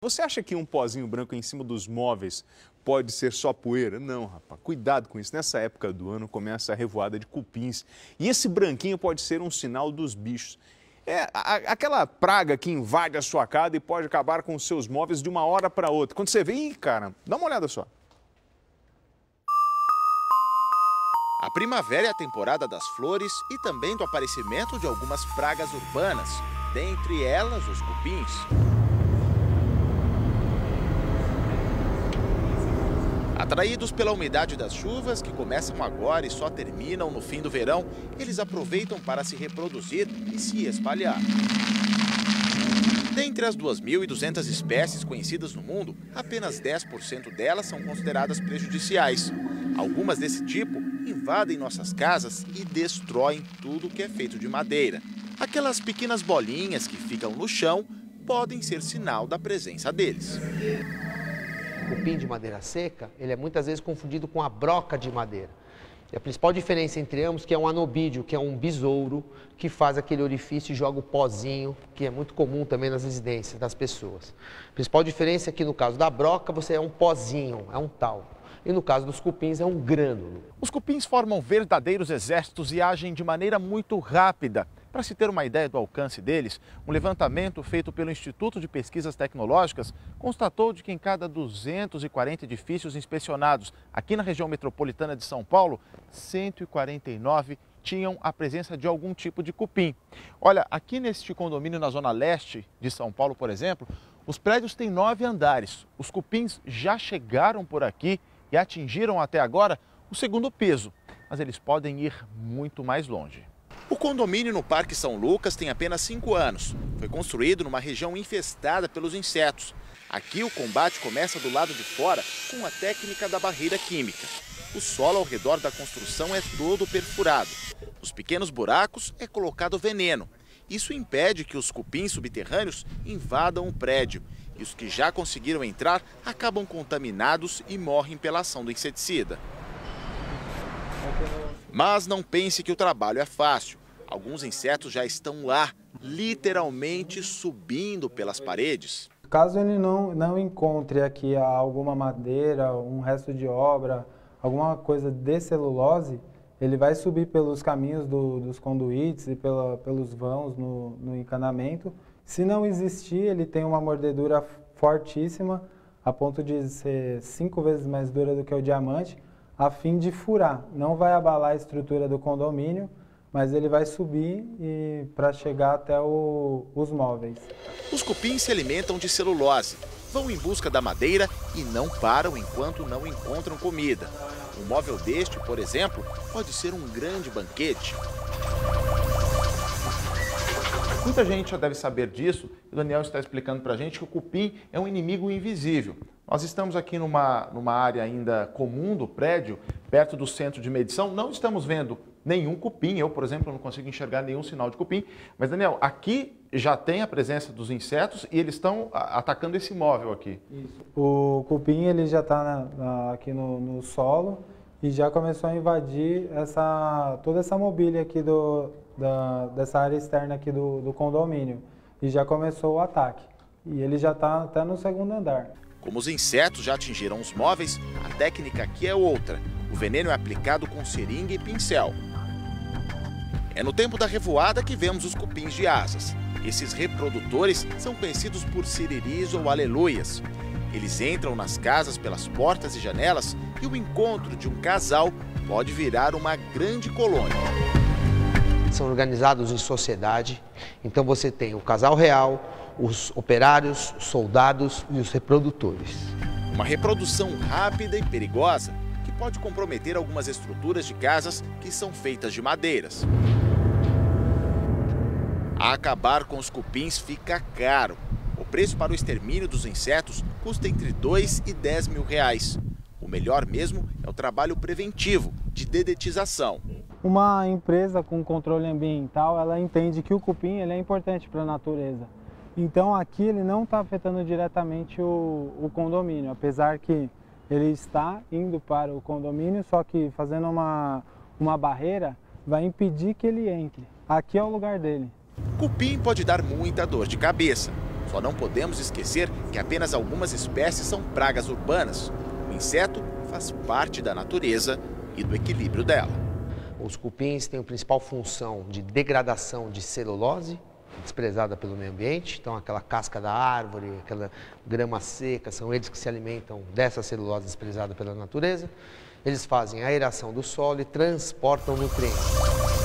Você acha que um pozinho branco em cima dos móveis pode ser só poeira? Não, rapaz, cuidado com isso. Nessa época do ano começa a revoada de cupins e esse branquinho pode ser um sinal dos bichos. É aquela praga que invade a sua casa e pode acabar com os seus móveis de uma hora para outra. Quando você vê, ih, cara, dá uma olhada só. A primavera é a temporada das flores e também do aparecimento de algumas pragas urbanas, dentre elas os cupins. Atraídos pela umidade das chuvas, que começam agora e só terminam no fim do verão, eles aproveitam para se reproduzir e se espalhar. Dentre as 2.200 espécies conhecidas no mundo, apenas 10% delas são consideradas prejudiciais. Algumas desse tipo invadem nossas casas e destroem tudo que é feito de madeira. Aquelas pequenas bolinhas que ficam no chão podem ser sinal da presença deles. O cupim de madeira seca, ele é muitas vezes confundido com a broca de madeira. E a principal diferença entre ambos é que é um anobídeo, que é um besouro, que faz aquele orifício e joga o pozinho, que é muito comum também nas residências das pessoas. A principal diferença é que no caso da broca, você é um pozinho, é um tal. E no caso dos cupins, é um grânulo. Os cupins formam verdadeiros exércitos e agem de maneira muito rápida. Para se ter uma ideia do alcance deles, um levantamento feito pelo Instituto de Pesquisas Tecnológicas constatou de que em cada 240 edifícios inspecionados aqui na região metropolitana de São Paulo, 149 tinham a presença de algum tipo de cupim. Olha, aqui neste condomínio na zona leste de São Paulo, por exemplo, os prédios têm 9 andares. Os cupins já chegaram por aqui e atingiram até agora o segundo piso, mas eles podem ir muito mais longe. O condomínio no Parque São Lucas tem apenas 5 anos. Foi construído numa região infestada pelos insetos. Aqui o combate começa do lado de fora com a técnica da barreira química. O solo ao redor da construção é todo perfurado. Nos pequenos buracos é colocado veneno. Isso impede que os cupins subterrâneos invadam o prédio. E os que já conseguiram entrar acabam contaminados e morrem pela ação do inseticida. Mas não pense que o trabalho é fácil. Alguns insetos já estão lá, literalmente subindo pelas paredes. Caso ele não encontre aqui alguma madeira, um resto de obra, alguma coisa de celulose, ele vai subir pelos caminhos dos conduítes e pelos vãos no encanamento. Se não existir, ele tem uma mordedura fortíssima, a ponto de ser 5 vezes mais dura do que o diamante, a fim de furar. Não vai abalar a estrutura do condomínio, mas ele vai subir para chegar até os móveis. Os cupins se alimentam de celulose, vão em busca da madeira e não param enquanto não encontram comida. Um móvel deste, por exemplo, pode ser um grande banquete. Muita gente já deve saber disso, e o Daniel está explicando para a gente que o cupim é um inimigo invisível. Nós estamos aqui numa área ainda comum do prédio, perto do centro de medição, não estamos vendo nenhum cupim. Eu, por exemplo, não consigo enxergar nenhum sinal de cupim. Mas, Daniel, aqui já tem a presença dos insetos e eles estão atacando esse móvel aqui. Isso. O cupim ele já está aqui no solo e já começou a invadir toda essa mobília aqui dessa área externa aqui do condomínio. E já começou o ataque. E ele já está até no segundo andar. Como os insetos já atingiram os móveis, a técnica aqui é outra. O veneno é aplicado com seringa e pincel. É no tempo da revoada que vemos os cupins de asas. Esses reprodutores são conhecidos por siriris ou aleluias. Eles entram nas casas pelas portas e janelas e o encontro de um casal pode virar uma grande colônia. São organizados em sociedade, então você tem o casal real, os operários, os soldados e os reprodutores. Uma reprodução rápida e perigosa que pode comprometer algumas estruturas de casas que são feitas de madeiras. Acabar com os cupins fica caro. O preço para o extermínio dos insetos custa entre 2 e 10 mil reais. O melhor mesmo é o trabalho preventivo, de dedetização. Uma empresa com controle ambiental, ela entende que o cupim ele é importante para a natureza. Então aqui ele não está afetando diretamente o condomínio, apesar que ele está indo para o condomínio, só que fazendo uma barreira vai impedir que ele entre. Aqui é o lugar dele. Cupim pode dar muita dor de cabeça. Só não podemos esquecer que apenas algumas espécies são pragas urbanas. O inseto faz parte da natureza e do equilíbrio dela. Os cupins têm a principal função de degradação de celulose, desprezada pelo meio ambiente. Então, aquela casca da árvore, aquela grama seca, são eles que se alimentam dessa celulose desprezada pela natureza. Eles fazem a aeração do solo e transportam nutrientes.